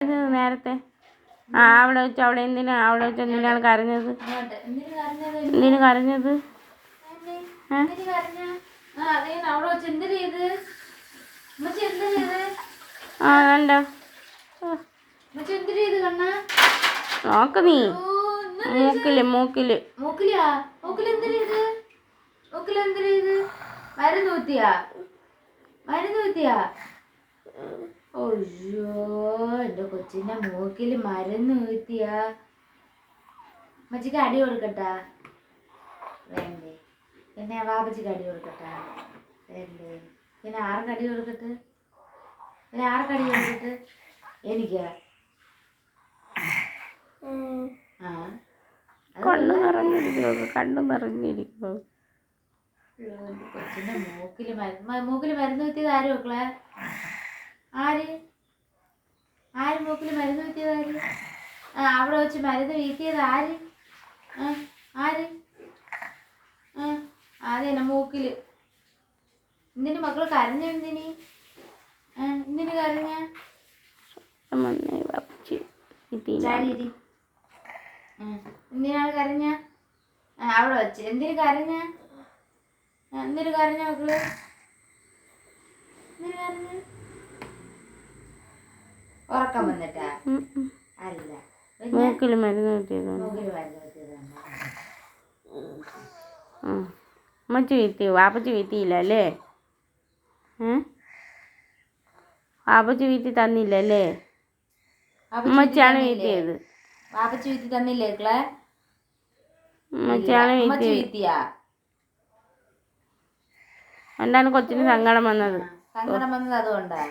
നേരത്തെ അവിടെ വെച്ച് എന്തിനാണ് കരഞ്ഞത്? എന്തിനു കരഞ്ഞത്? കണ്ടോ? നോക്ക് നീ മൂക്കില് ഒയ്യോ എന്റെ കൊച്ചിന്റെ മൂക്കില് മരുന്ന് ഊത്തിയാ. അമ്മച്ചിക്ക് അടി കൊടുക്കട്ടാ? വേണ്ടേ? പിന്നെ വാപ്പച്ചിക്ക് അടി കൊടുക്കട്ടാ? വേണ്ടേ? പിന്നെ ആർക്ക് അടി കൊടുക്കട്ടെ? എനിക്കാ? കണ്ണു നിറഞ്ഞിരിക്കുന്നു. കൊച്ചിന്റെ മൂക്കില് മരുന്ന് കുത്തിയത് ആര് മക്കളെ? ആര് മൂക്കില് മരുന്ന് കുത്തിയത് ആര്? അവിടെ വെച്ച് മരുന്ന് വീഴ്ത്തിയത് ആര്? അതന്നെ മൂക്കില്. എന്തിന് മക്കള് കരഞ്ഞ? എന്തിന് കരഞ്ഞ? എന്തിനാണ് കരഞ്ഞ? അവിടെ വെച്ച് എന്തിന് കരഞ്ഞ? മക്കള് ഉറക്കം വന്നിട്ടാ? അല്ല, മൂക്കില് മരുന്ന് കുത്തിയത്. അമ്മച്ചി വീഴ്ത്തിയോ? വാപ്പച്ചി വീഴ്ത്തിയില്ല അല്ലേ? വാപ്പച്ചി വീഴ്ത്തി തന്നില്ലല്ലേ? അമ്മച്ചിയാണ് വീഴ്ത്തിയത്. വാപ്പച്ചി വീഴ്ത്തി തന്നില്ലേ മക്കളെ? അമ്മച്ചിയാണ് വീഴ്ത്തിയാ? എന്താണ് കൊച്ചിന് സങ്കടം വന്നത്? അതുകൊണ്ടാ?